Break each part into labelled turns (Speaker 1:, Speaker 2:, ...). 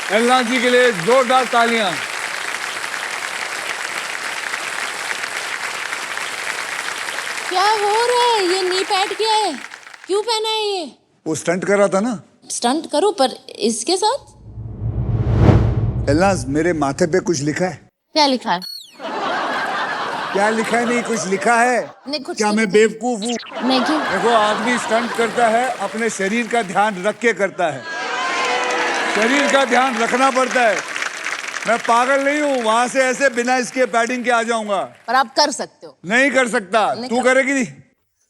Speaker 1: एलना जी के लिए जोरदार तालियां।
Speaker 2: क्या हो रहा है? ये नी पैड क्या है? क्यों पहना है ये?
Speaker 1: वो स्टंट कर रहा था ना।
Speaker 2: स्टंट करो पर इसके साथ?
Speaker 1: एलनाज, मेरे माथे पे कुछ लिखा है?
Speaker 2: क्या लिखा है?
Speaker 1: क्या लिखा है? नहीं कुछ लिखा है।
Speaker 2: नहीं कुछ
Speaker 1: क्या
Speaker 2: नहीं,
Speaker 1: मैं बेवकूफ हूँ?
Speaker 2: नहीं क्यों?
Speaker 1: देखो, आदमी स्टंट करता है अपने शरीर का ध्यान रख के करता है। शरीर का ध्यान रखना पड़ता है। मैं पागल नहीं हूँ, वहां से ऐसे बिना इसके पैडिंग के आ जाऊंगा।
Speaker 2: पर आप कर सकते हो।
Speaker 1: नहीं कर सकता। तू करेगी?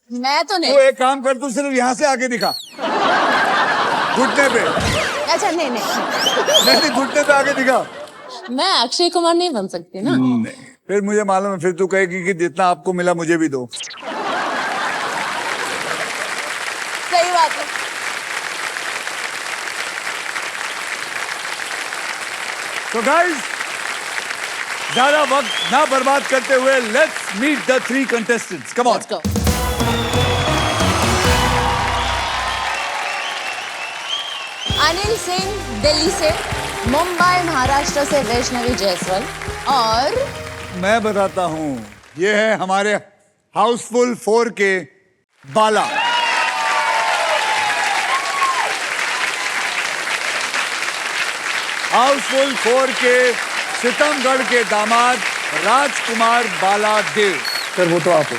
Speaker 2: मैं तो नहीं।
Speaker 1: तू एक काम कर, तू सिर्फ यहाँ से आके दिखा, घुटने पे।
Speaker 2: अच्छा नहीं
Speaker 1: नहीं, घुटने पे आके दिखा।
Speaker 2: मैं अक्षय कुमार नहीं बन सकती ना।
Speaker 1: नहीं, फिर मुझे मालूम है, फिर तू कहेगी कि जितना आपको मिला मुझे भी दो।
Speaker 2: सही बात है।
Speaker 1: तो गाइस, ज्यादा वक्त ना बर्बाद करते हुए let's meet the 3 contestants. Come on.
Speaker 2: Let's go. Anil Singh Delhi से, मुंबई महाराष्ट्र से वैष्णवी जायसवाल, और
Speaker 1: मैं बताता हूं, ये है हमारे हाउसफुल 4 के बाला। हाउसफुल 4 के सितमगढ़ के दामाद राजकुमार बाला देव।
Speaker 3: सर वो तो आप हो।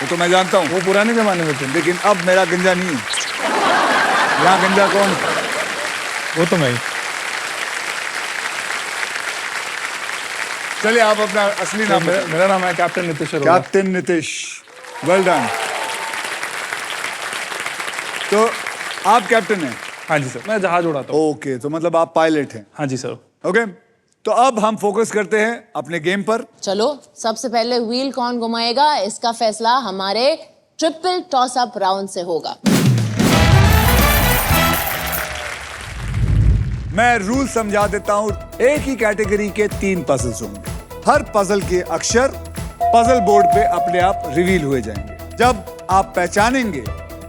Speaker 1: वो तो मैं जानता हूँ,
Speaker 3: वो पुराने जमाने में थे।
Speaker 1: लेकिन अब मेरा गंजा नहीं है। यहाँ गंजा कौन?
Speaker 3: वो तो मैं ही।
Speaker 1: चलिए, आप अपना असली नाम बताइए।
Speaker 3: मेरा नाम है captain Nitish Arora.
Speaker 1: Captain Nitish, well done. तो आप कैप्टन हैं?
Speaker 3: हाँ जी सर, मैं जहाज उड़ाता हूँ।
Speaker 1: ओके, तो मतलब आप पायलट हैं।
Speaker 3: हाँ जी सर।
Speaker 1: ओके, तो अब हम फोकस करते हैं अपने गेम पर।
Speaker 2: चलो सबसे पहले व्हील कौन घुमाएगा इसका फैसला हमारे ट्रिपल टॉस अप राउंड से होगा।
Speaker 1: मैं रूल समझा देता हूं। एक ही कैटेगरी के 3 पजल्स होंगे। हर पजल के अक्षर पजल बोर्ड पे अपने आप रिवील हुए जाएंगे। जब आप पहचानेंगे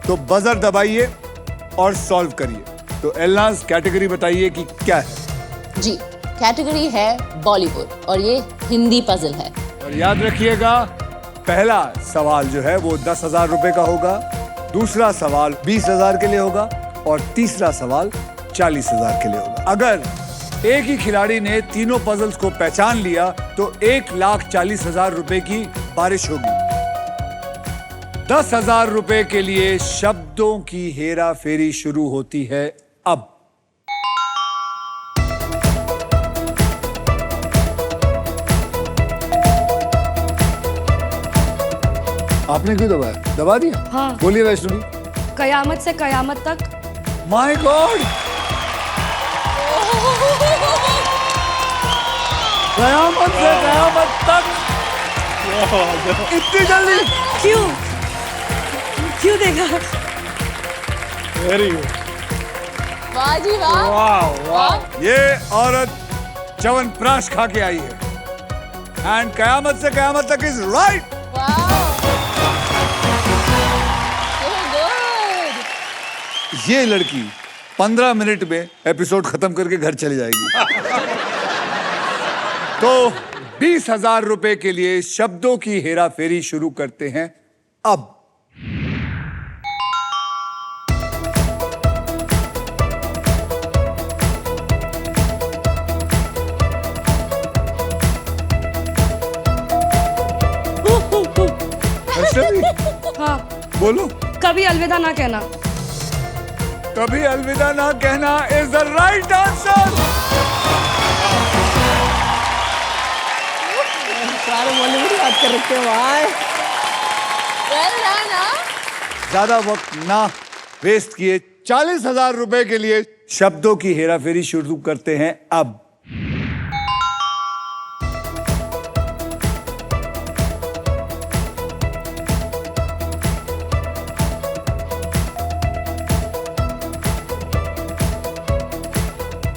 Speaker 1: तो बजर दबाइए और सॉल्व करिए। तो एलनाज, कैटेगरी बताइए कि क्या है?
Speaker 2: जी, कैटेगरी है बॉलीवुड और ये हिंदी पजल है।
Speaker 1: और याद रखिएगा, पहला सवाल जो है वो 10,000 रुपए का होगा, दूसरा सवाल 20,000 के लिए होगा और तीसरा सवाल 40,000 के लिए होगा। अगर एक ही खिलाड़ी ने तीनों पजल्स को पहचान लिया तो 1,40,000 रुपए की बारिश होगी। 10,000 रुपए के लिए शब्दों की हेरा फेरी शुरू होती है अब। आपने क्यों दबाया? दबा दिया?
Speaker 4: हाँ।
Speaker 1: बोलिए वैष्णवी।
Speaker 4: कयामत से कयामत तक।
Speaker 1: माय गॉड, कयामत से कयामत तक। इतनी जल्दी?
Speaker 4: क्यों क्यों देखा?
Speaker 3: Very good.
Speaker 2: वाह जी वाह।
Speaker 3: वाह वाह।
Speaker 1: ये औरत च्यवनप्राश खा के आई है एंड कयामत से कयामत तक इज राइट। ये लड़की 15 मिनट में एपिसोड खत्म करके घर चली जाएगी। तो 20,000 रुपए के लिए शब्दों की हेरा फेरी शुरू करते हैं अब।
Speaker 4: हाँ,
Speaker 1: बोलो।
Speaker 4: कभी अलविदा ना कहना।
Speaker 1: कभी अलविदा ना कहना इज द राइट आंसर।
Speaker 2: सारे बॉलीवुड बात कर रखे हो भाई। Well done.
Speaker 1: ज्यादा वक्त ना वेस्ट किए, 40,000 रुपए के लिए शब्दों की हेराफेरी शुरू करते हैं अब।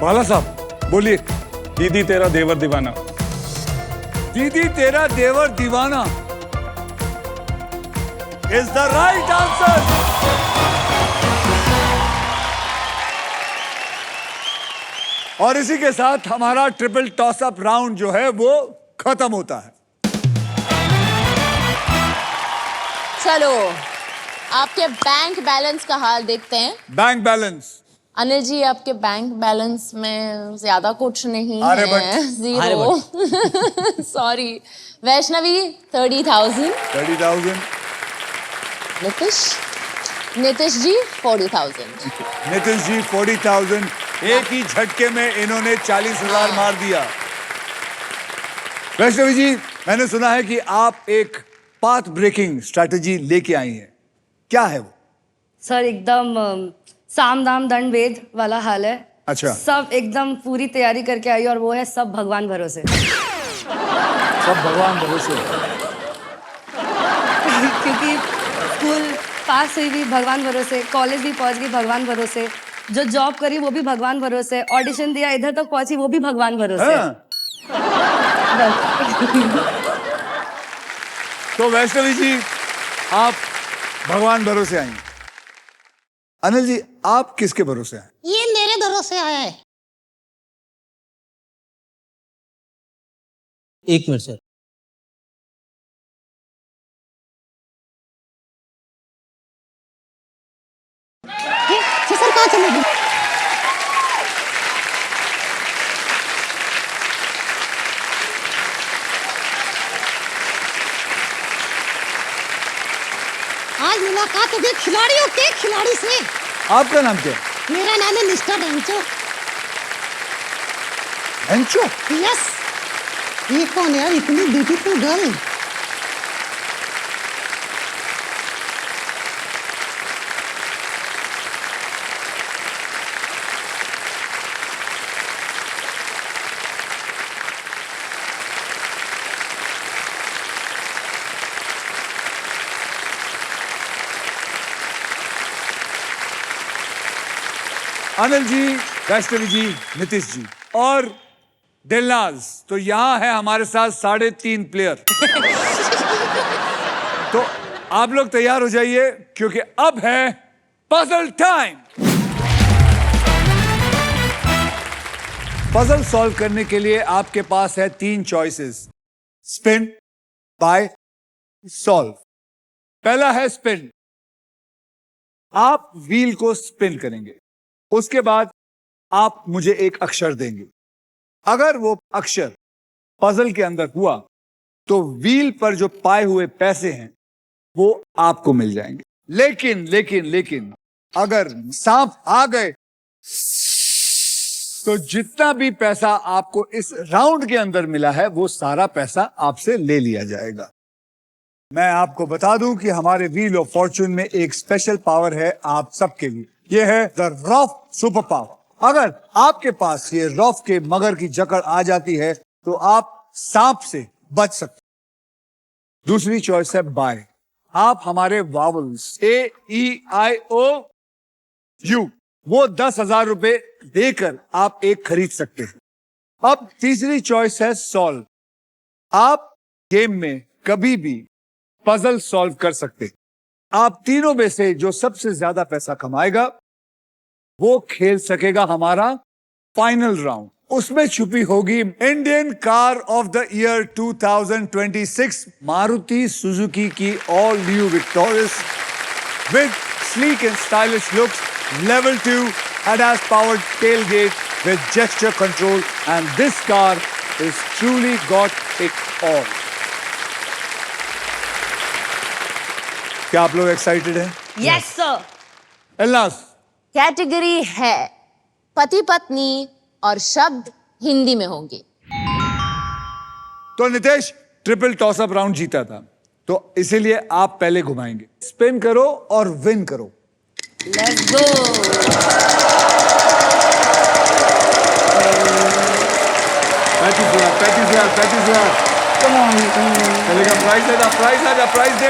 Speaker 1: बाला साहब बोलिए।
Speaker 3: दीदी तेरा देवर दीवाना।
Speaker 1: दीदी तेरा देवर दीवाना इज द राइट आंसर। और इसी के साथ हमारा ट्रिपल टॉस अप राउंड जो है वो खत्म होता है।
Speaker 2: चलो आपके बैंक बैलेंस का हाल देखते हैं।
Speaker 1: बैंक बैलेंस,
Speaker 2: अनिल जी आपके बैंक बैलेंस में ज्यादा कुछ नहीं
Speaker 1: अरे
Speaker 2: है, जीरो। सॉरी। वैष्णवी 30,000।
Speaker 1: 30,000।
Speaker 2: नीतीश जी 40,000।
Speaker 1: नीतीश जी 40,000। एक ही झटके में इन्होंने 40,000 मार दिया। वैष्णवी जी, मैंने सुना है कि आप एक पाथ ब्रेकिंग स्ट्रैटेजी लेके आई हैं, क्या है वो?
Speaker 4: सर एकदम साम दाम दंड भेद वाला हाल है।
Speaker 1: अच्छा।
Speaker 4: सब एकदम पूरी तैयारी करके आई और वो है सब भगवान भरोसे।
Speaker 1: सब भगवान भरोसे।
Speaker 4: क्योंकि स्कूल पास हुई भी भगवान भरोसे, कॉलेज भी पहुंच गई भगवान भरोसे, जो जॉब करी वो भी भगवान भरोसे, ऑडिशन दिया इधर तक पहुंची वो भी भगवान भरोसे।
Speaker 1: हाँ। तो वैष्णवी जी आप भगवान भरोसे आई। अनिल जी आप किसके भरोसे हैं?
Speaker 5: ये मेरे भरोसे आया है।
Speaker 6: एक मिनट सर।
Speaker 5: सर कहाँ चले गए? आज मुलाकात होगी खिलाड़ियों के खिलाड़ी से।
Speaker 1: आपका नाम क्या है?
Speaker 5: मेरा नाम है मिस्टर डेंचो।
Speaker 1: एंचो?
Speaker 5: यस। ये कौन है यार, इतनी ब्यूटीफुल गर्ल?
Speaker 1: अनिल जी, वैष्णवी जी, नीतीश जी और दिलनाज, तो यहाँ है हमारे साथ 3.5 प्लेयर। तो आप लोग तैयार हो जाइए क्योंकि अब है पजल टाइम। पजल सॉल्व करने के लिए आपके पास है 3 चॉइसेस, स्पिन, बाय, सॉल्व। पहला है स्पिन। आप व्हील को स्पिन करेंगे, उसके बाद आप मुझे एक अक्षर देंगे। अगर वो अक्षर पजल के अंदर हुआ तो व्हील पर जो पाए हुए पैसे हैं वो आपको मिल जाएंगे। लेकिन लेकिन लेकिन अगर सांप आ गए तो जितना भी पैसा आपको इस राउंड के अंदर मिला है वो सारा पैसा आपसे ले लिया जाएगा। मैं आपको बता दूं कि हमारे व्हील ऑफ फॉर्चून में एक स्पेशल पावर है आप सबके लिए। ये है द रॉफ सुपर पावर। अगर आपके पास ये रॉफ के मगर की जकड़ आ जाती है तो आप सांप से बच सकते। दूसरी चॉइस है बाय। आप हमारे वावल्स AEIOU वो 10,000 रुपए देकर आप एक खरीद सकते हैं। अब तीसरी चॉइस है सॉल्व। आप गेम में कभी भी पजल सॉल्व कर सकते हैं। आप तीनों में से जो सबसे ज्यादा पैसा कमाएगा वो खेल सकेगा हमारा फाइनल राउंड। उसमें छुपी होगी Indian car of the year 2026 Maruti Suzuki की all new Victoris with sleek and stylish looks, level 2 ADAS powered tailgate with gesture control, and this car is truly got it all. क्या आप लोग excited हैं?
Speaker 4: Yes sir.
Speaker 1: एल्लास
Speaker 2: category है पति पत्नी और शब्द हिंदी में होंगे।
Speaker 1: तो Nitesh triple toss up round जीता था, तो इसीलिए आप पहले घुमाएंगे। स्पिन करो और विन करो।
Speaker 4: Let's go.
Speaker 1: पैंतीस हजार। चलेगा, प्राइस दे।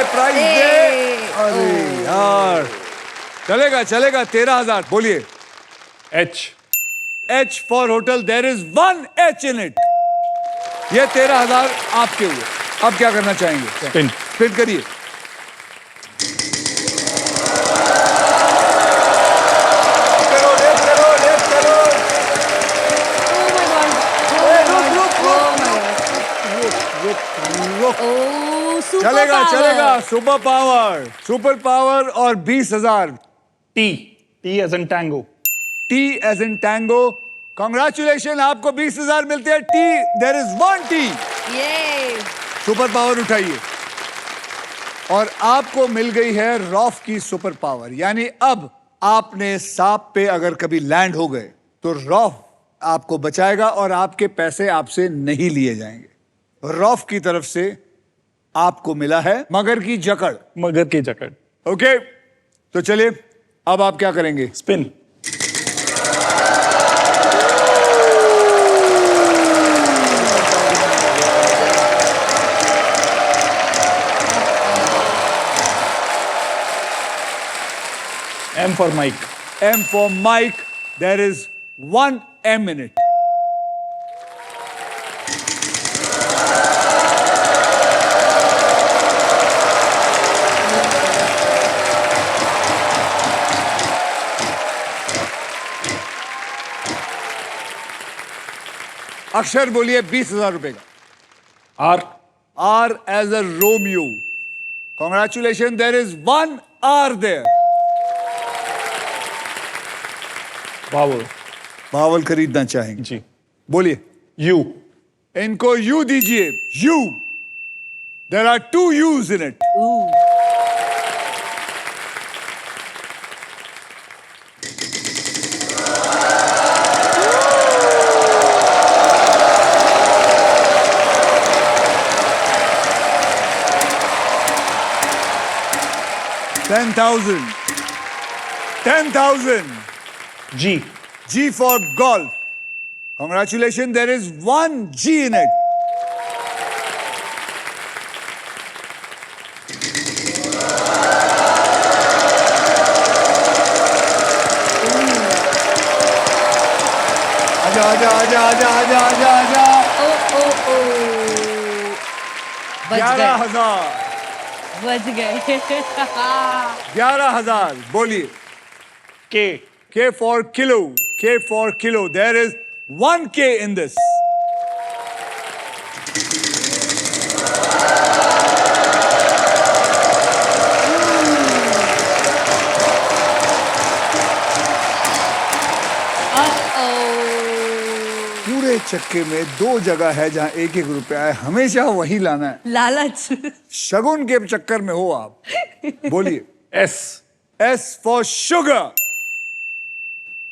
Speaker 1: अरे यार, चलेगा 13,000। बोलिए। H for hotel, there is 1 H in it. ये 13,000 आपके हुए। अब क्या करना चाहेंगे? स्पिन करिए।
Speaker 4: सुपर
Speaker 1: चलेगा
Speaker 4: पावर।
Speaker 1: चलेगा, सुपर पावर और 20,000।
Speaker 3: T as in tango.
Speaker 1: T as in tango. Congratulation, आपको 20,000 मिलते हैं। T, there is 1 T.
Speaker 4: ये
Speaker 1: सुपर पावर उठाइए। और आपको मिल गई है रॉफ की सुपर पावर, यानी अब आपने सांप पे अगर कभी लैंड हो गए तो रॉफ आपको बचाएगा और आपके पैसे आपसे नहीं लिए जाएंगे। रॉफ की तरफ से आपको मिला है मगर की जकड़।
Speaker 3: मगर की जकड़।
Speaker 1: ओके, तो चलिए अब आप क्या करेंगे?
Speaker 3: Spin. M for Mike.
Speaker 1: M for Mike. There is 1 M in it. अक्षर बोलिए 20,000 रुपए का।
Speaker 3: R.
Speaker 1: R as a Romeo. Congratulations, there is 1 R there.
Speaker 3: Vowel.
Speaker 1: Bawal खरीदना चाहेंगे?
Speaker 3: जी।
Speaker 1: बोलिए।
Speaker 3: U.
Speaker 1: इनको U दीजिए। U. There are 2 U's in it. $10,000.
Speaker 3: G.
Speaker 1: G for golf. Congratulations, there is 1 G in it. आजा आजा आजा आजा आजा आजा आजा।
Speaker 4: बच
Speaker 1: 11,000।
Speaker 4: गए
Speaker 1: 11,000। बोलिए।
Speaker 3: K.
Speaker 1: K for kilo. K for kilo. There is 1 K in this. पूरे चक्के में 2 जगह है जहां 1-1 रुपया है, हमेशा वही लाना है।
Speaker 4: लालच।
Speaker 1: शगुन के चक्कर में हो आप। बोलिए।
Speaker 3: S.
Speaker 1: S for sugar.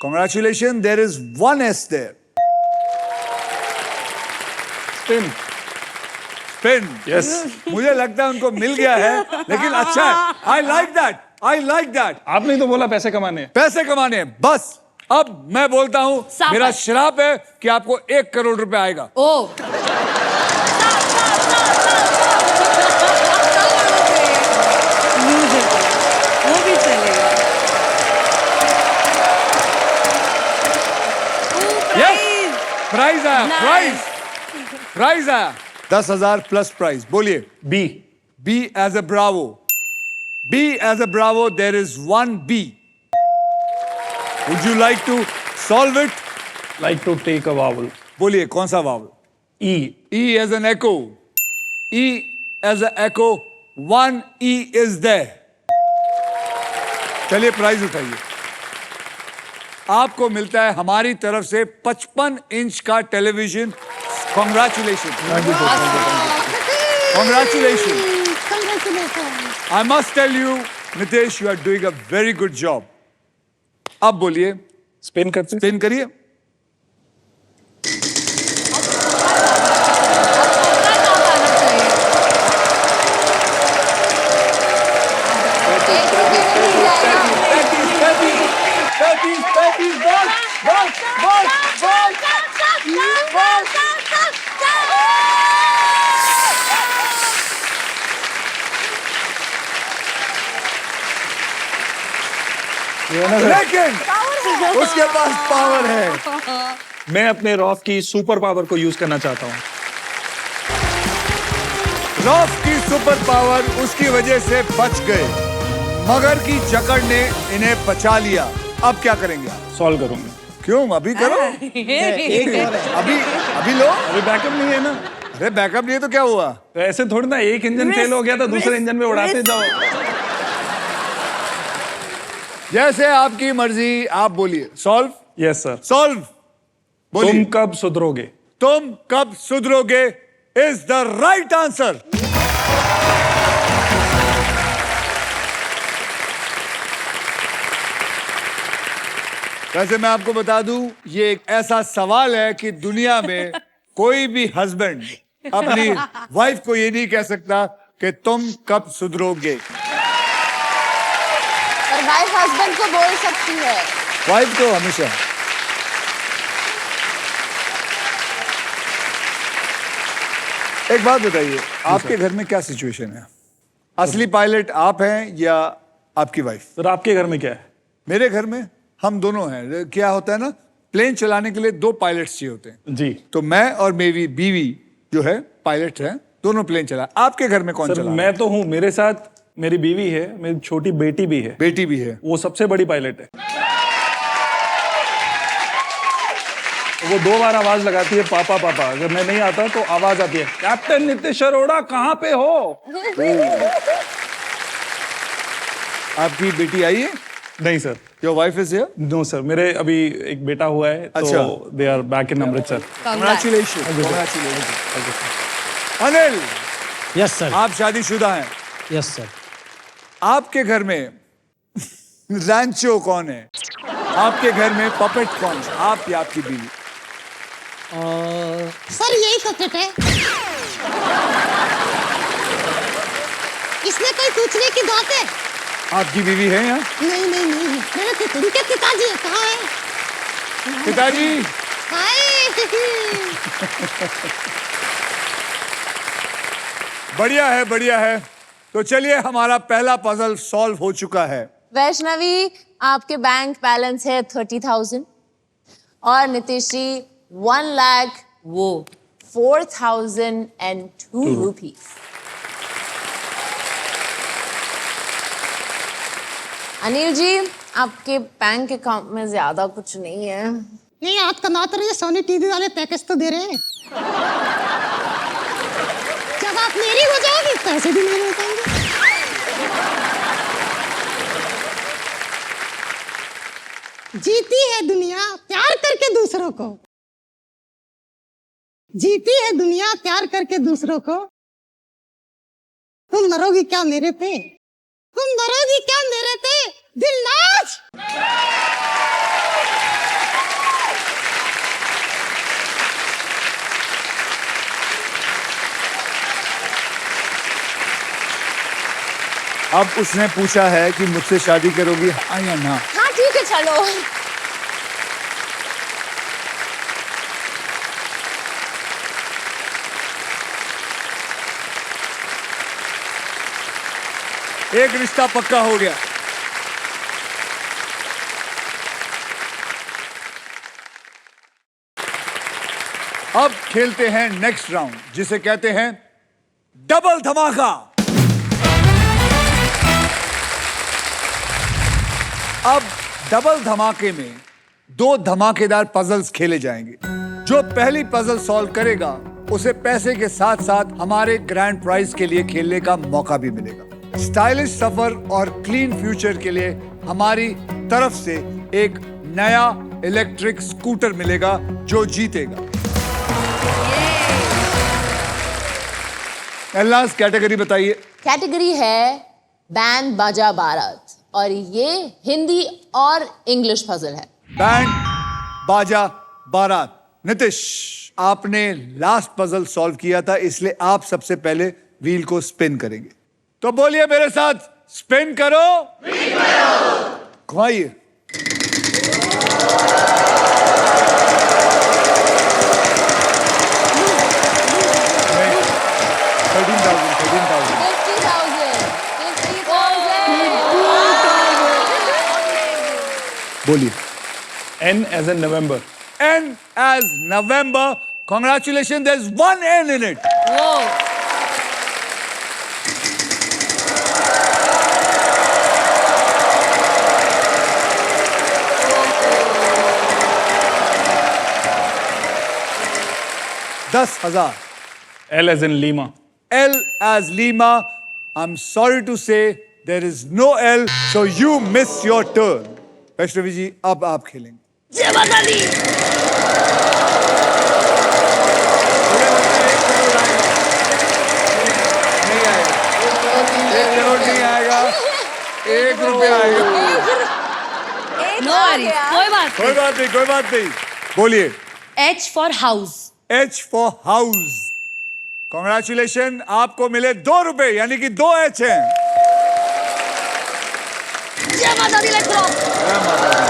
Speaker 1: Congratulations, there is 1 S there.
Speaker 3: Spin.
Speaker 1: Spin.
Speaker 3: Yes.
Speaker 1: मुझे लगता है उनको मिल गया है, लेकिन अच्छा है। I like that. I like that.
Speaker 3: आपने ही तो बोला पैसे कमाने हैं।
Speaker 1: पैसे कमाने हैं। बस अब मैं बोलता हूं,
Speaker 4: सांप
Speaker 1: मेरा
Speaker 4: है।
Speaker 1: श्राप है कि आपको 1 करोड़ रुपए आएगा।
Speaker 4: ओ वो भी चलेगा।
Speaker 1: Yes. प्राइज आया।
Speaker 4: Nice.
Speaker 1: प्राइज आया। 10,000 प्लस प्राइज। बोलिए।
Speaker 3: B.
Speaker 1: B as a bravo. B as a bravo, there is 1 B. Would you like to solve it?
Speaker 3: Like to take a vowel.
Speaker 1: बोलिए कौन सा vowel?
Speaker 3: E.
Speaker 1: E as an echo. E as an echo. 1 E is there. चलिए prize उठाइए। आपको मिलता है हमारी तरफ से 55 इंच का television. Congratulation. Congratulation. I must tell you, Nitesh, you are doing a very good job. अब बोलिए।
Speaker 3: Spin करते हैं।
Speaker 1: स्पिन करिए। लेकिन उसके पास पावर है।
Speaker 3: मैं अपने रॉफ की सुपर पावर को यूज करना चाहता हूँ।
Speaker 1: रॉफ की सुपर पावर उसकी वजह से बच गए। मगर की जकड़ ने इन्हें बचा लिया। अब क्या करेंगे आप?
Speaker 3: सॉल्व करूंगा।
Speaker 1: क्यों? अभी करो।
Speaker 5: एक और है।
Speaker 1: अभी लो।
Speaker 3: अभी बैकअप नहीं है ना।
Speaker 1: अरे बैकअप नहीं है तो क्या हुआ?
Speaker 3: तो ऐसे थोड़ी ना, एक इंजन फेल हो गया तो दूसरे इंजन में उड़ाते जाओ।
Speaker 1: जैसे आपकी मर्जी, आप बोलिए। सॉल्व।
Speaker 3: Yes sir.
Speaker 1: सॉल्व। बोलिए।
Speaker 3: तुम कब सुधरोगे?
Speaker 1: तुम कब सुधरोगे इज द राइट आंसर। वैसे मैं आपको बता दूं, ये एक ऐसा सवाल है कि दुनिया में कोई भी हस्बैंड अपनी वाइफ को ये नहीं कह सकता कि तुम कब सुधरोगे।
Speaker 2: और वाइफ हस्बैंड को बोल सकती है।
Speaker 1: वाइफ तो हमेशा। एक बात बताइए, आपके घर में क्या सिचुएशन है? असली पायलट आप हैं या आपकी वाइफ?
Speaker 3: सर आपके घर में क्या है?
Speaker 1: मेरे घर में हम दोनों हैं। क्या होता है ना, प्लेन चलाने के लिए 2 पायलट्स चाहिए होते हैं।
Speaker 3: जी।
Speaker 1: तो मैं और मेरी बीवी जो है पायलट है, दोनों प्लेन चला। आपके घर में कौन
Speaker 3: सर
Speaker 1: चला?
Speaker 3: मैं तो हूँ, मेरे साथ मेरी बीवी है, मेरी छोटी बेटी भी है।
Speaker 1: बेटी भी है।
Speaker 3: वो सबसे बड़ी पायलट है। वो 2 बार आवाज लगाती है, पापा पापा। अगर मैं नहीं आता तो आवाज आती है, कैप्टन नीतीश अरोड़ा कहाँ पे हो?
Speaker 1: आपकी बेटी आई है?
Speaker 3: नहीं sir.
Speaker 1: Your wife is here?
Speaker 3: No sir, मेरे अभी एक बेटा हुआ है।
Speaker 1: अच्छा।
Speaker 3: तो they are back in Amritsar.
Speaker 1: Congratulation. Anil,
Speaker 6: yes sir.
Speaker 1: आप शादीशुदा हैं।
Speaker 6: Yes sir.
Speaker 1: आपके घर में रैंचो कौन है? आपके घर में पपेट कौन है? आप या आपकी बीवी?
Speaker 5: सर यही पपेट है। इसमें कोई पूछने की बात है?
Speaker 1: आपकी बीवी है यहाँ?
Speaker 5: नहीं नहीं नहीं, मेरे उनके पिताजी कहाँ है?
Speaker 1: पिताजी।
Speaker 5: हाय।
Speaker 1: बढ़िया है, बढ़िया है। तो चलिए, हमारा पहला पजल सॉल्व हो चुका है।
Speaker 2: वैष्णवी, आपके बैंक बैलेंस है 30,000 और नीतीश जी 1,04,002 रुपीज। अनिल जी, आपके बैंक अकाउंट में ज्यादा कुछ नहीं है।
Speaker 5: नहीं, आज का नात रही सोनी टीवी वाले पैकेज तो दे रहे हैं। जब आप मेरी हो जाओगी पैसे भी मेरे हो जाएंगे। जीती है दुनिया प्यार करके दूसरों को। जीती है दुनिया प्यार करके दूसरों को। तुम मरोगी क्या मेरे पे? तुम मरोगी क्या मेरे पे? दिलनाज।
Speaker 1: अब उसने पूछा है कि मुझसे शादी करोगी, हाँ या ना?
Speaker 2: हाँ ठीक है, चलो।
Speaker 1: एक रिश्ता पक्का हो गया। अब खेलते हैं नेक्स्ट राउंड, जिसे कहते हैं डबल धमाका। अब डबल धमाके में 2 धमाकेदार पजल्स खेले जाएंगे। जो पहली पजल सॉल्व करेगा उसे पैसे के साथ साथ हमारे ग्रैंड प्राइज के लिए खेलने का मौका भी मिलेगा। स्टाइलिश सफर और क्लीन फ्यूचर के लिए हमारी तरफ से एक नया इलेक्ट्रिक स्कूटर मिलेगा जो जीतेगा। एल्लास, कैटेगरी बताइए।
Speaker 2: कैटेगरी है बैंड बाजा बारात और ये हिंदी और इंग्लिश पजल है।
Speaker 1: बैंड बाजा बारात। नितिश, आपने लास्ट पजल सॉल्व किया था, इसलिए आप सबसे पहले व्हील को स्पिन करेंगे। तो बोलिए मेरे साथ, स्पिन करो। घुमाइए। बोलिए।
Speaker 3: N as in November.
Speaker 1: N as November. Congratulations, there's 1 N in it. $10,000
Speaker 3: L as in Lima.
Speaker 1: L as Lima. I'm sorry to say there is no L, so you miss your turn. Vaishnavi जी अब आप खेलेंगे।
Speaker 4: जय माता दी।
Speaker 1: नहीं आएगा, 1 करोड़ नहीं आएगा, 1 रुपया आएगा।
Speaker 4: नो वरीज, कोई बात
Speaker 1: कोई बात नहीं, कोई बात नहीं। बोलिए।
Speaker 4: नहीं। H for house.
Speaker 1: H for house. Congratulations, आपको मिले 2 रुपए, यानी कि 2 H हैं।
Speaker 4: जय माता दी, let's go.
Speaker 1: जय माता दी।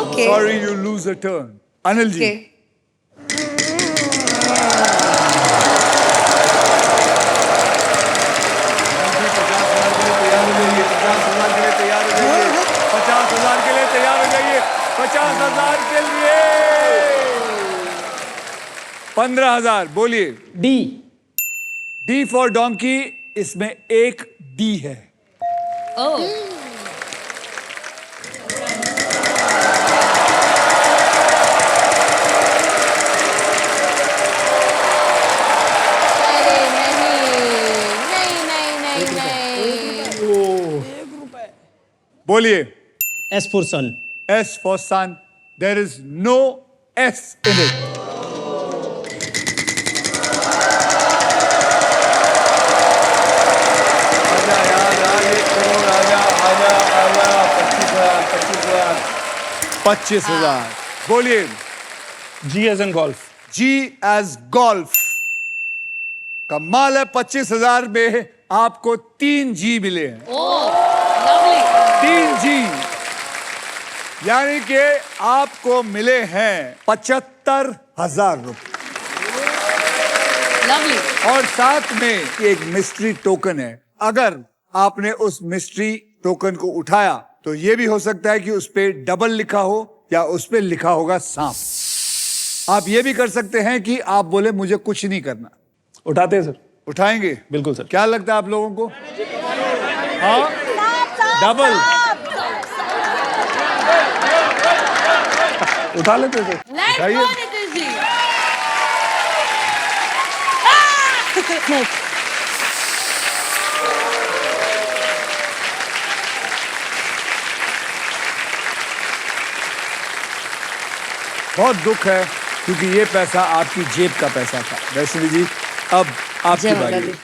Speaker 4: Okay.
Speaker 1: Sorry, you lose a turn. Anil ji.
Speaker 4: Okay.
Speaker 1: तैयार हो जाइए, 50,000 के लिए तैयार हो जाइए, 50,000 के लिए 15,000। बोलिए।
Speaker 6: D.
Speaker 1: D for donkey, इसमें एक D है।
Speaker 4: Oh.
Speaker 2: अरे नहीं।
Speaker 1: बोलिए।
Speaker 6: S for sun.
Speaker 1: S for sun. There is no S in it. आजा यार, 1 करोड़, आजा, आजा, आजा, 25,000, 25,000। बोलिए।
Speaker 3: G as in golf.
Speaker 1: G as golf. कमाल है, 25,000 में आपको 3 G मिले हैं।
Speaker 4: Oh. Lovely.
Speaker 1: 3 G, यानी कि आपको मिले हैं 75,000 रुपए।
Speaker 4: Lovely.
Speaker 1: और साथ में एक मिस्ट्री टोकन है। अगर आपने उस मिस्ट्री टोकन को उठाया तो ये भी हो सकता है कि उस पे डबल लिखा हो या उस पे लिखा होगा सांप। आप ये भी कर सकते हैं कि आप बोले मुझे कुछ नहीं करना।
Speaker 3: उठाते हैं सर।
Speaker 1: उठाएंगे?
Speaker 3: बिल्कुल सर।
Speaker 1: क्या लगता है आप लोगों को? हाँ, डबल।
Speaker 3: उठा लेते हैं सर।
Speaker 4: Let's
Speaker 1: उठाइए।
Speaker 4: go, Nitish ji.
Speaker 1: बहुत दुख है क्योंकि ये पैसा आपकी जेब का पैसा था। वैष्णवी जी अब आपकी
Speaker 4: जय माता
Speaker 1: बारी
Speaker 4: दी।
Speaker 1: है।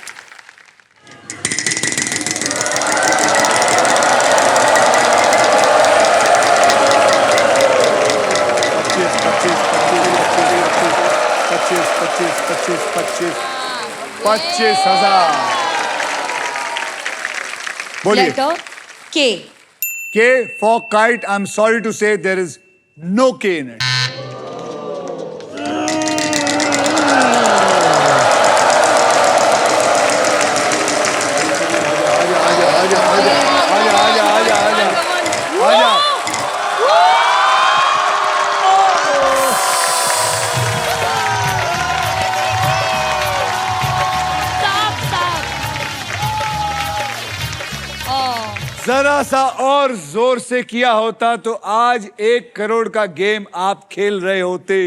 Speaker 1: पच्चीस हजार। बोलिए।
Speaker 4: Letter K.
Speaker 1: K for kite. I'm sorry to say there is no K in it. जरा सा और जोर से किया होता तो आज 1 करोड़ का गेम आप खेल रहे होते।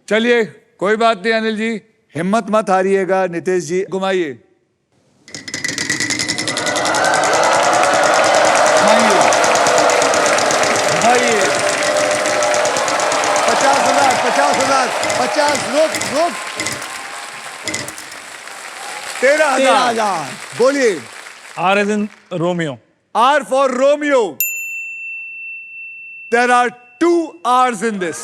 Speaker 1: चलिए कोई बात नहीं अनिल जी, हिम्मत मत हारिएगा। नितेश जी घुमाइए। घुमाइए 50,000, 50,000, 50। रुक 13,000। बोलिए।
Speaker 3: R as in Romeo.
Speaker 1: R for Romeo. There are 2 R's in this.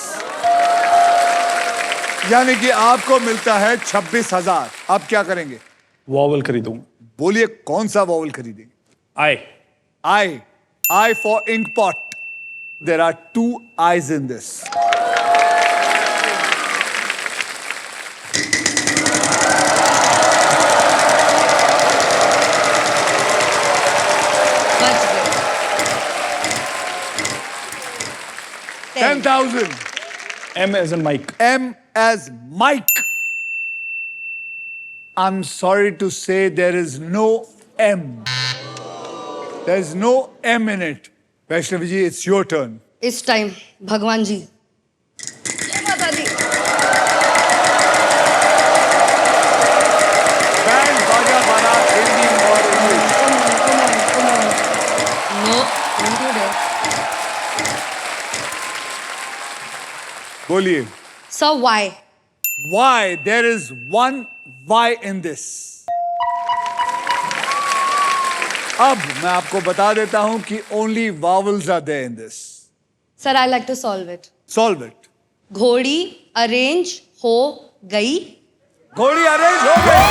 Speaker 1: यानी कि आपको मिलता है 26,000। अब क्या करेंगे?
Speaker 3: वॉवल खरीदूंगा।
Speaker 1: बोलिए कौन सा वॉवल खरीदेंगे?
Speaker 3: I.
Speaker 1: I for ink pot. There are 2 I's in this.
Speaker 4: बच गए।
Speaker 1: 10,000.
Speaker 3: M as in Mike.
Speaker 1: M as Mike. I'm sorry to say there is no M. There is no M in it. Vaishnavi ji, it's your turn.
Speaker 4: इस time भगवान जी, जय माता दी।
Speaker 1: Band, बाजा, बारात, हिंदी और English.
Speaker 4: No, don't do that.
Speaker 1: बोलिए।
Speaker 4: Sir, why?
Speaker 1: Why? There is one why in this. अब मैं आपको बता देता हूं कि only vowels are there in this.
Speaker 4: Sir, I like to solve it.
Speaker 1: Solve it.
Speaker 4: घोड़ी अरेंज हो गई।
Speaker 1: घोड़ी अरेंज हो गई।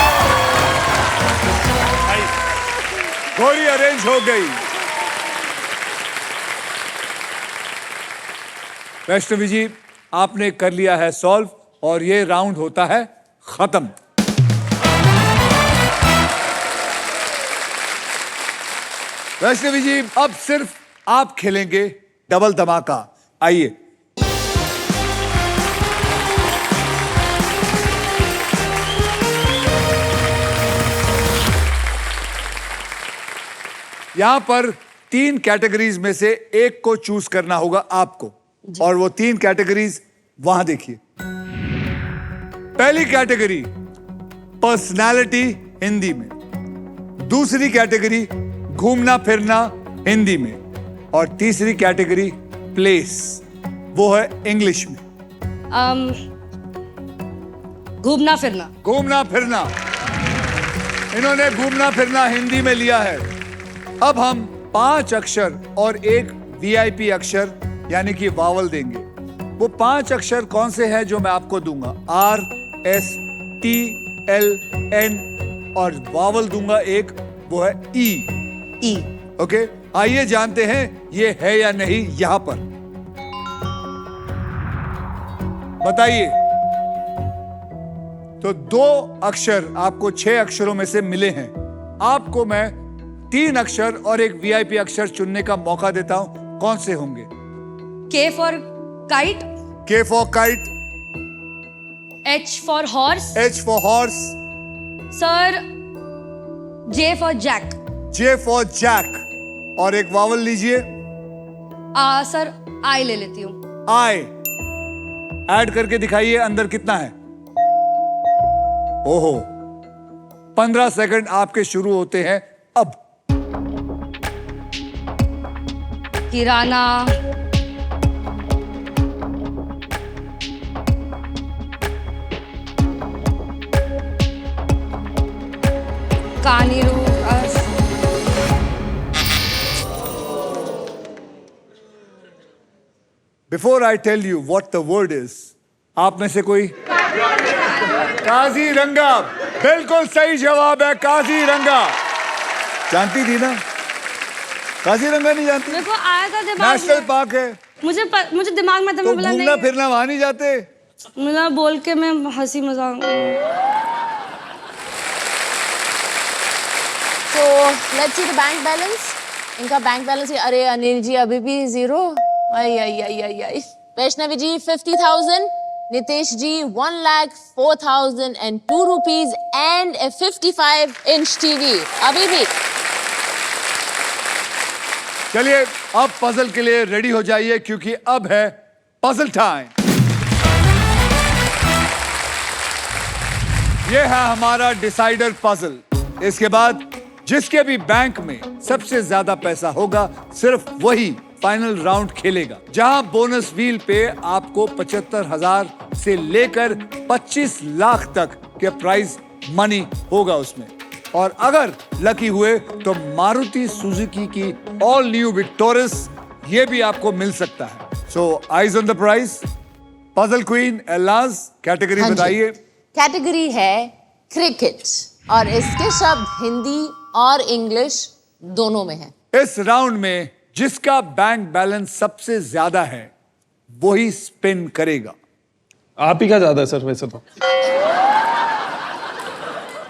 Speaker 1: घोड़ी अरेंज हो गई। वैष्णवी जी, आपने कर लिया है सॉल्व और ये राउंड होता है खत्म। वैष्णवी जी, अब सिर्फ आप खेलेंगे डबल धमाका। आइए। यहां पर 3 कैटेगरीज में से एक को चूज करना होगा आपको, और वो 3 कैटेगरीज वहां देखिए। पहली कैटेगरी पर्सनालिटी हिंदी में, दूसरी कैटेगरी घूमना फिरना हिंदी में, और तीसरी कैटेगरी प्लेस, वो है इंग्लिश में।
Speaker 4: घूमना फिरना।
Speaker 1: घूमना फिरना, इन्होंने घूमना फिरना हिंदी में लिया है। अब हम 5 अक्षर और एक वीआईपी अक्षर यानी कि वावल देंगे। वो 5 अक्षर कौन से हैं जो मैं आपको दूंगा? R, S, T, L, N, और वावल दूंगा एक, वो है E।
Speaker 4: ई।
Speaker 1: ओके, आइए जानते हैं ये है या नहीं यहां पर। बताइए। तो 2 अक्षर आपको 6 अक्षरों में से मिले हैं। आपको मैं 3 अक्षर और एक वीआईपी अक्षर चुनने का मौका देता हूं। कौन से होंगे?
Speaker 4: K for kite.
Speaker 1: K for kite,
Speaker 4: H for horse.
Speaker 1: H for horse,
Speaker 4: sir, J for jack.
Speaker 1: J for jack, और एक वावल लीजिए।
Speaker 4: सर, आई ले लेती हूँ।
Speaker 1: I। ऐड करके दिखाइए अंदर कितना है। ओहो, 15 सेकंड आपके शुरू होते हैं अब।
Speaker 4: किराना। कानीरू।
Speaker 1: Before I tell you what the word is, आप में से कोई? काजीरंगा, बिल्कुल सही जवाब है, काजीरंगा। जानती थी ना? काजीरंगा नहीं जानती?
Speaker 4: मेरे को आया था दिमाग
Speaker 1: नेशनल
Speaker 4: में।
Speaker 1: पार्क है।
Speaker 4: मुझे दिमाग में था,
Speaker 1: तो
Speaker 4: मैं बोला
Speaker 1: घूमना
Speaker 4: नहीं।
Speaker 1: फिरना वहां नहीं जाते?
Speaker 4: मुझे बोल के मैं हंसी मजाक।
Speaker 2: So let's see the bank balance. इनका बैंक बैलेंस, अरे अनिल जी अभी भी 0। आई आई आई आई आई। वैष्णवी जी 50,000, नितेश जी 1,04,002 rupees and a 55-inch TV अभी भी।
Speaker 1: चलिए अब पजल के लिए रेडी हो जाइए, क्योंकि अब है पजल टाइम। ये है हमारा डिसाइडर पजल। इसके बाद जिसके भी बैंक में सबसे ज्यादा पैसा होगा, सिर्फ वही फाइनल राउंड खेलेगा, जहां बोनस व्हील पे आपको 75,000 से लेकर 25 लाख तक के प्राइज मनी होगा उसमें। और अगर लकी हुए तो मारुति सुजुकी की ऑल न्यू विक्टोरियस ये भी आपको मिल सकता है। So eyes on the prize. Puzzle queen एलाज, कैटेगरी
Speaker 2: हाँ जी।
Speaker 1: बताइए।
Speaker 2: कैटेगरी है क्रिकेट और इसके शब्द हिंदी और इंग्लिश दोनों में है।
Speaker 1: इस राउंड में जिसका बैंक बैलेंस सबसे ज्यादा है वही स्पिन करेगा।
Speaker 3: आप ही का ज्यादा है सर वैसे तो।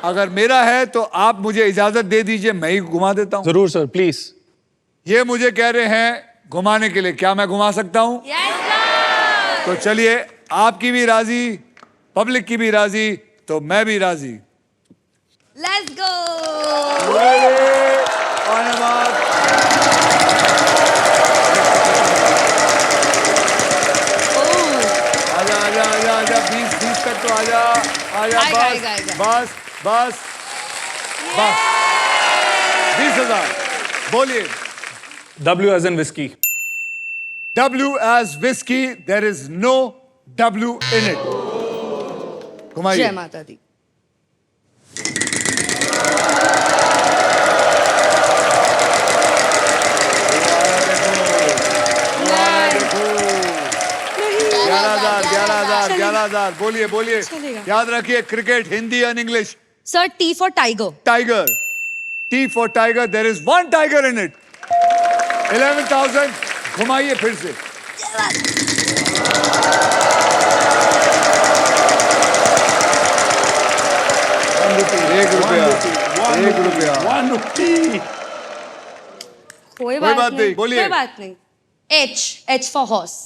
Speaker 1: अगर मेरा है तो आप मुझे इजाजत दे दीजिए, मैं ही घुमा देता हूं।
Speaker 3: जरूर सर, प्लीज।
Speaker 1: ये मुझे कह रहे हैं घुमाने के लिए, क्या मैं घुमा सकता हूं? तो चलिए, आपकी भी राजी, पब्लिक की भी राजी, तो मैं भी राजी।
Speaker 4: Let's go.
Speaker 1: धन्यवाद। आजा आजा आजा आजा 20 तक तो आजा आजा
Speaker 4: आएगा,
Speaker 1: बस
Speaker 4: आएगा।
Speaker 1: बस बस बस 20,000 बोलिए
Speaker 3: W as in whiskey.
Speaker 1: W as whiskey there is no W in it घुमाइए
Speaker 4: जय माता दी।
Speaker 1: ग्यारह हजार बोलिए बोलिए
Speaker 4: चलेगा।
Speaker 1: याद रखिए cricket Hindi and English
Speaker 4: sir T for tiger.
Speaker 1: Tiger T for tiger there is one tiger in it 11,000 घुमाइए फिर से एक रुपया
Speaker 3: One rupee.
Speaker 4: कोई
Speaker 1: बात
Speaker 4: बात
Speaker 1: नहीं,
Speaker 4: नहीं,
Speaker 1: बोलिए।
Speaker 4: कोई बात नहीं। H for horse।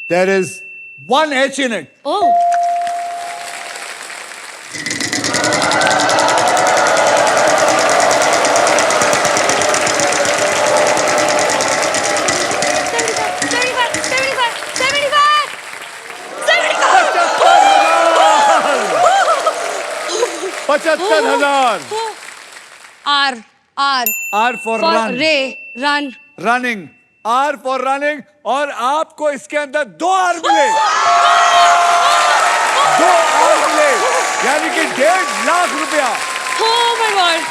Speaker 1: there is one H in it
Speaker 4: Oh,
Speaker 1: पचहत्तर हजार
Speaker 4: R
Speaker 1: R for
Speaker 4: for
Speaker 1: run
Speaker 4: run।
Speaker 1: running R for running और आपको इसके अंदर 2 R मिले 2 R मिले यानी कि 1.5 लाख रुपया
Speaker 4: Oh my God।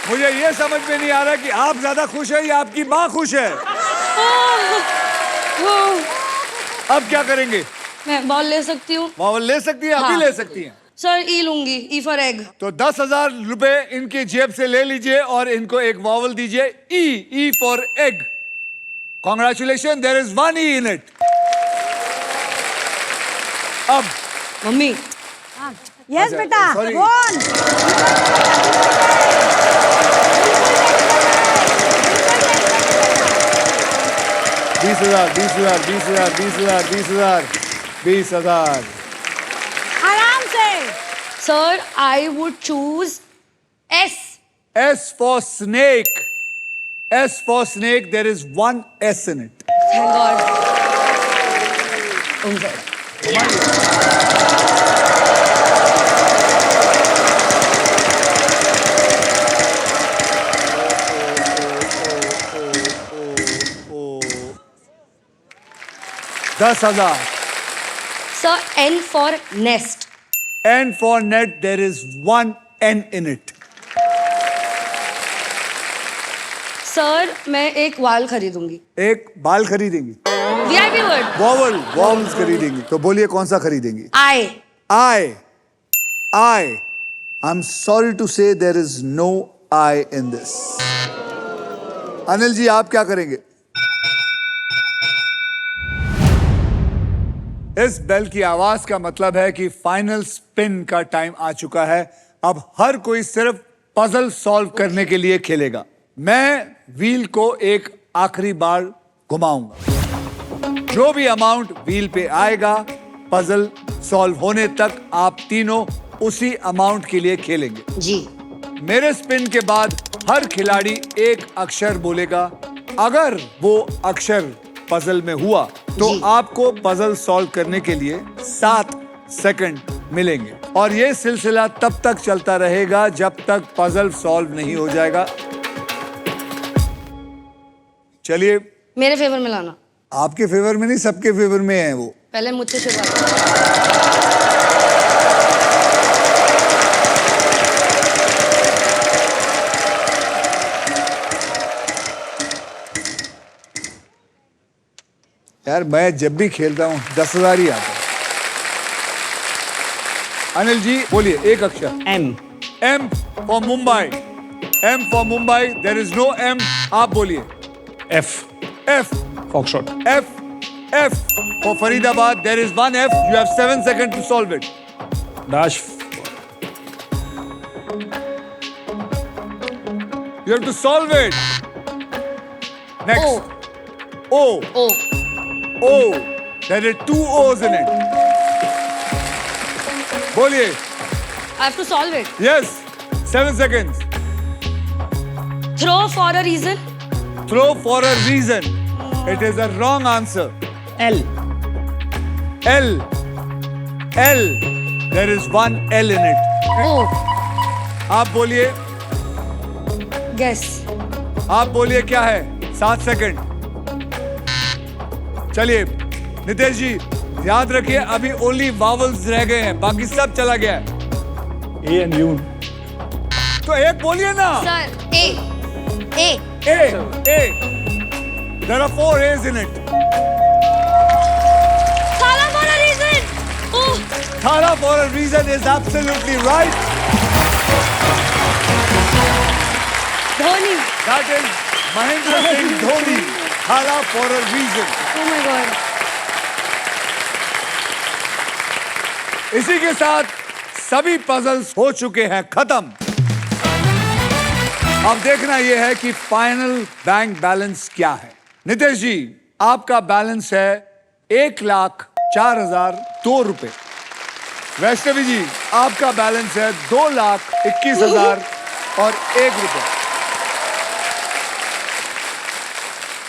Speaker 1: मुझे ये समझ में नहीं आ रहा कि आप ज्यादा खुश है या आपकी माँ खुश है अब क्या करेंगे
Speaker 4: मैं बॉल ले सकती हूँ।
Speaker 1: वावल ले सकती है अभी
Speaker 4: हाँ।
Speaker 1: ले सकती हैं
Speaker 4: सर ई लूंगी। E for egg.
Speaker 1: तो 10,000 रुपए इनकी जेब से ले लीजिए और इनको एक वावल दीजिए E for egg congratulation there is 1 E in it अब
Speaker 4: मम्मी
Speaker 5: यस बेटा
Speaker 1: sorry.
Speaker 5: कौन
Speaker 1: बीस हजार
Speaker 5: आराम से
Speaker 4: sir I would choose S।
Speaker 1: S for snake there is 1 S in it
Speaker 4: thank God.
Speaker 1: दस हजार
Speaker 4: sir N for nest.
Speaker 1: N for net there is 1 N in it
Speaker 4: sir मैं एक वाल खरीदूंगी।
Speaker 1: एक बाल खरीदेंगी
Speaker 4: VIP वर्ड
Speaker 1: वॉवल्स खरीदेंगी तो बोलिए कौन सा खरीदेंगी
Speaker 4: I।
Speaker 1: I'm sorry to say there is no I in this Anil ji आप क्या करेंगे इस बेल की आवाज का मतलब है कि फाइनल स्पिन का टाइम आ चुका है अब हर कोई सिर्फ पजल सॉल्व करने के लिए खेलेगा मैं व्हील को एक आखिरी बार घुमाऊंगा जो भी अमाउंट व्हील पे आएगा पजल सॉल्व होने तक आप तीनों उसी अमाउंट के लिए खेलेंगे
Speaker 4: जी।
Speaker 1: मेरे स्पिन के बाद हर खिलाड़ी एक अक्षर बोलेगा अगर वो अक्षर पजल में हुआ तो
Speaker 4: जी।
Speaker 1: आपको पजल सॉल्व करने के लिए 7 सेकंड मिलेंगे और ये सिलसिला तब तक चलता रहेगा जब तक पजल सॉल्व नहीं हो जाएगा चलिए
Speaker 4: मेरे फेवर में लाना।
Speaker 1: आपके फेवर में नहीं सबके फेवर में है वो
Speaker 4: पहले मुझसे शुरुआत।
Speaker 1: यार मैं जब भी खेलता हूँ 10,000 ही आता है अनिल जी बोलिए एक अक्षर
Speaker 6: M।
Speaker 1: M for Mumbai M for Mumbai there is no M आप बोलिए
Speaker 3: F.
Speaker 1: F
Speaker 3: Foxtrot.
Speaker 1: F for Faridabad there is 1 F you have 7 seconds to solve it
Speaker 3: Dash.
Speaker 1: you have to solve it next O there are 2 O's in it बोलिए
Speaker 4: I have to solve it.
Speaker 1: yes 7 seconds
Speaker 4: throw for a reason.
Speaker 1: Throw for a reason. It is a wrong answer.
Speaker 6: L.
Speaker 1: L. L. There is one L in it.
Speaker 4: Oh,
Speaker 1: आप बोलिए,
Speaker 4: guess.
Speaker 1: आप बोलिए क्या है? 7 second. चलिए नितेश जी, याद रखिए अभी ओनली वावल्स रह गए हैं, बाकी सब चला गया है.
Speaker 3: A and U.
Speaker 1: तो एक बोलिए ना.
Speaker 4: Sir, A. A.
Speaker 1: A. There are 4 A's in it.
Speaker 4: Thala for a reason. Oh,
Speaker 1: Thara for a reason is absolutely right.
Speaker 4: Dhoni.
Speaker 1: That is Mahendra Singh Dhoni. Thara for a reason.
Speaker 4: Oh my God.
Speaker 1: इसी के साथ सभी puzzles हो चुके हैं खत्म. अब देखना यह है कि फाइनल बैंक बैलेंस क्या है. नितेश जी, आपका बैलेंस है 1,04,002 रुपए. वैष्णवी जी, आपका बैलेंस है 2,21,000 और 1 रुपए.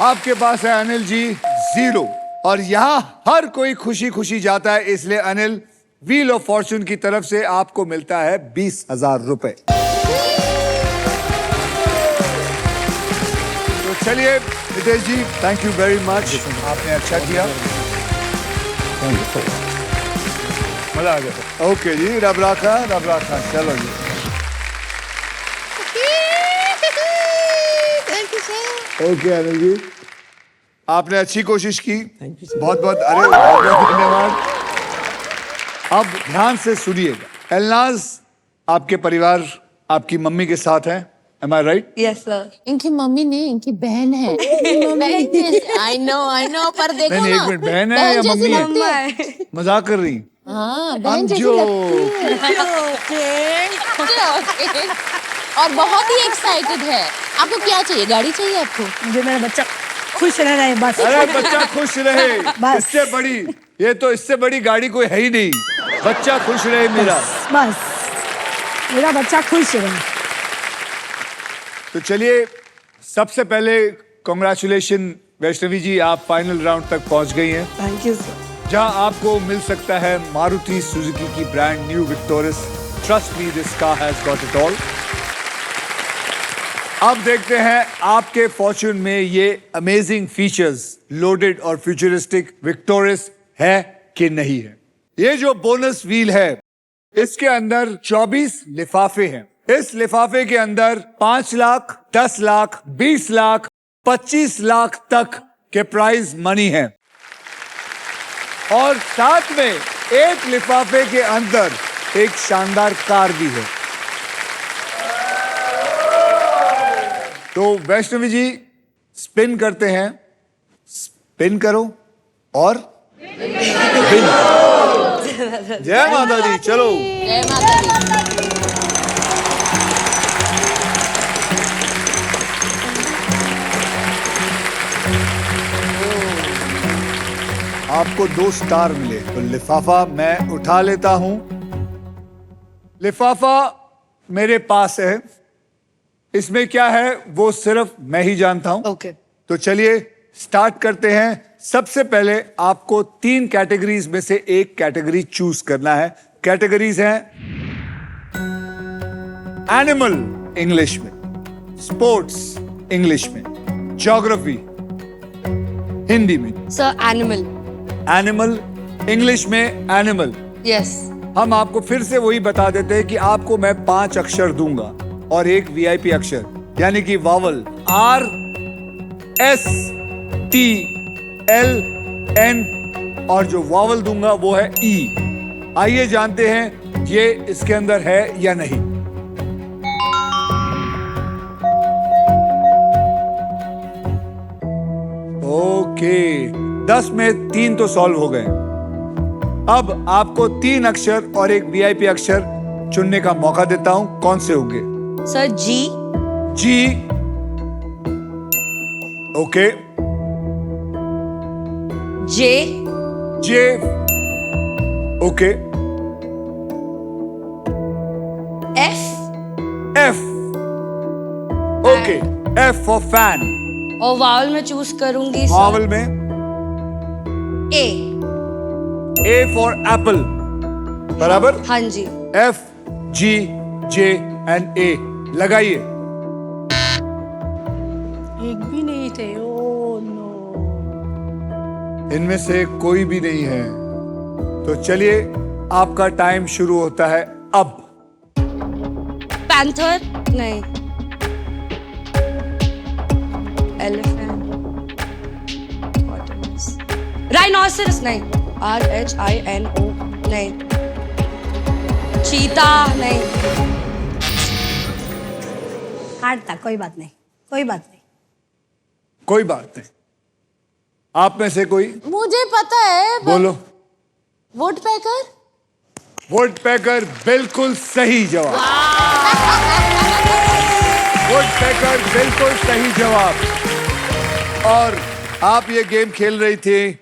Speaker 1: आपके पास है अनिल जी 0. और यहां हर कोई खुशी खुशी जाता है, इसलिए अनिल व्हील ऑफ फॉर्चून की तरफ से आपको मिलता है 20,000 रुपए. तो चलिए नितेश जी, थैंक यू वेरी मच. आपने अच्छा किया.
Speaker 3: मजा आ गया.
Speaker 1: ओके जी, रब राखा. चलो जी.
Speaker 5: Thank you sir.
Speaker 1: Okay Anil ji, आपने अच्छी कोशिश की. बहुत बहुत धन्यवाद. अब ध्यान से सुनिएगा. एलनाज, आपके परिवार आपकी मम्मी के साथ है. Am I right?
Speaker 4: Yes, sir.
Speaker 2: इनकी मम्मी नहीं, इनकी बहन है. आई नो पर देखो
Speaker 1: नहीं,
Speaker 2: ना,
Speaker 1: एक मिनट, बहन है या
Speaker 2: जैसी
Speaker 1: मम्मी है?
Speaker 2: लगती
Speaker 4: है.
Speaker 1: मजाक कर रही.
Speaker 2: हाँ, बहन जैसी
Speaker 1: जो
Speaker 2: लगती है. Okay. और बहुत ही एक्साइटेड है. आपको क्या चाहिए? गाड़ी चाहिए आपको?
Speaker 6: मुझे मेरा बच्चा खुश रह रहा है बस.
Speaker 1: अरे बच्चा खुश रहे,
Speaker 6: बस.
Speaker 1: इससे बड़ी, ये तो इससे बड़ी गाड़ी कोई है ही नहीं. बच्चा खुश रहे मेरा.
Speaker 6: बस मेरा बच्चा खुश रहे.
Speaker 1: तो चलिए, सबसे पहले कॉन्ग्रेचुलेशन वैष्णवी जी, आप फाइनल राउंड तक पहुंच गई हैं,
Speaker 6: थैंक यू सर.
Speaker 1: जहां आपको मिल सकता है मारुति सुजुकी की brand new Victoris. Trust me, this car has got it all. अब देखते हैं आपके फॉर्च्यून में ये अमेजिंग फीचर्स लोडेड और फ्यूचरिस्टिक विक्टोरिस है कि नहीं है. ये जो बोनस व्हील है, इसके अंदर 24 लिफाफे हैं. इस लिफाफे के अंदर 5 लाख, 10 लाख, 20 लाख, 25 लाख तक के प्राइज मनी हैं. और साथ में एक लिफाफे के अंदर एक शानदार कार भी है. तो वैष्णवी जी, स्पिन करते हैं. स्पिन करो और विन. जय माता दी. चलो.
Speaker 2: जय माता दी.
Speaker 1: आपको 2 स्टार मिले. तो लिफाफा मैं उठा लेता हूं. लिफाफा मेरे पास है. इसमें क्या है वो सिर्फ मैं ही जानता हूं.
Speaker 4: Okay.
Speaker 1: तो चलिए स्टार्ट करते हैं. सबसे पहले आपको 3 कैटेगरीज में से एक कैटेगरी चूज करना है. कैटेगरीज हैं एनिमल इंग्लिश में, स्पोर्ट्स इंग्लिश में, ज्योग्राफी हिंदी में.
Speaker 4: Sir, animal.
Speaker 1: एनिमल इंग्लिश में एनिमल.
Speaker 4: Yes.
Speaker 1: हम आपको फिर से वही बता देते हैं कि आपको मैं 5 अक्षर दूंगा और एक वीआईपी अक्षर, यानी कि vowel R S T L N, और जो वावल दूंगा वो है E. आइए जानते हैं ये इसके अंदर है या नहीं. ओके, 10 में 3 तो सॉल्व हो गए. अब आपको 3 अक्षर और एक वीआईपी अक्षर चुनने का मौका देता हूं. कौन से होंगे?
Speaker 4: Sir, G.
Speaker 1: G. Okay.
Speaker 4: J.
Speaker 1: J. Okay.
Speaker 4: F.
Speaker 1: F. Okay. F for fan.
Speaker 4: और वावल में चूज करूंगी
Speaker 1: Vowel में
Speaker 4: ए।
Speaker 1: A for apple. बराबर?
Speaker 4: हाँ जी।
Speaker 1: F, G, J and A. लगाइए।
Speaker 6: एक भी नहीं थे ओ नो
Speaker 1: इनमें से कोई भी नहीं है। तो चलिए आपका टाइम शुरू होता है अब।
Speaker 4: पैंथर नहीं। एलिफेंट। राइनोसरस नहीं। RHINO नहीं। चीता नहीं।
Speaker 6: हार्ड था कोई बात नहीं कोई बात नहीं
Speaker 1: कोई बात नहीं। आप में से कोई
Speaker 2: मुझे पता है
Speaker 1: बोलो।
Speaker 2: वोट पैकर।
Speaker 1: वोट पैकर बिल्कुल सही जवाब। वोट पैकर बिल्कुल सही जवाब। और आप ये गेम खेल रही थी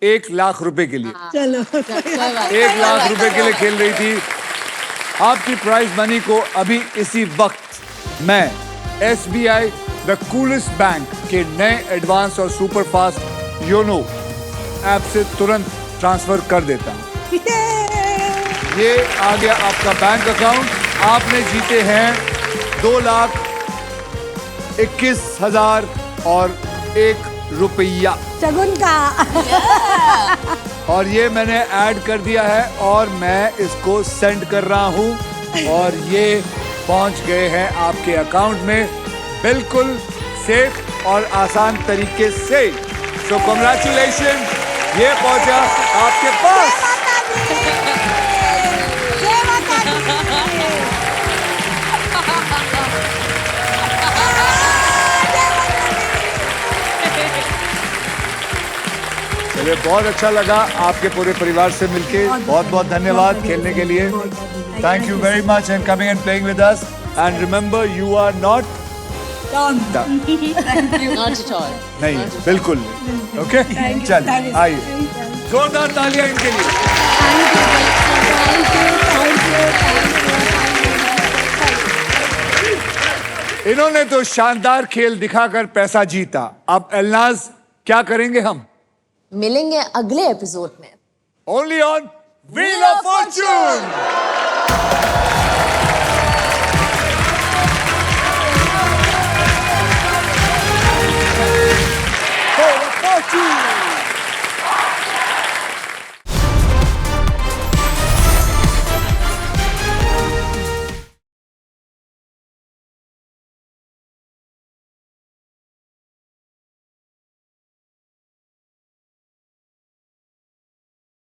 Speaker 1: 1 लाख रुपए के लिए।
Speaker 6: चलो
Speaker 1: 1 लाख रुपए के लिए खेल रही थी। आपकी प्राइज मनी को अभी इसी वक्त मैं SBI द कूलेस्ट बैंक के नए एडवांस और सुपर फास्ट योनो ऐप से तुरंत ट्रांसफर कर देता हूं। ये आ गया आपका बैंक अकाउंट। आपने जीते हैं 2,21,000 और 1 रुपया।
Speaker 6: शगुन का
Speaker 1: और ये मैंने ऐड कर दिया है और मैं इसको सेंड कर रहा हूं और ये पहुंच गए हैं आपके अकाउंट में बिल्कुल सेफ और आसान तरीके से। सो कांग्रेचुलेशन, ये पहुंचा आपके पास। चलिए बहुत अच्छा लगा आपके पूरे परिवार से मिलके। बहुत बहुत धन्यवाद खेलने के लिए। Thank you very much and coming and playing with us and remember you are not
Speaker 2: Not at all.
Speaker 1: नहीं बिल्कुल नहीं। ओके चलिए आइए जोरदार तालियां इनके लिए। इन्होंने तो शानदार खेल दिखाकर पैसा जीता। अब एलनाज क्या करेंगे हम?
Speaker 2: मिलेंगे अगले एपिसोड में।
Speaker 1: Only on wheel of Fortune.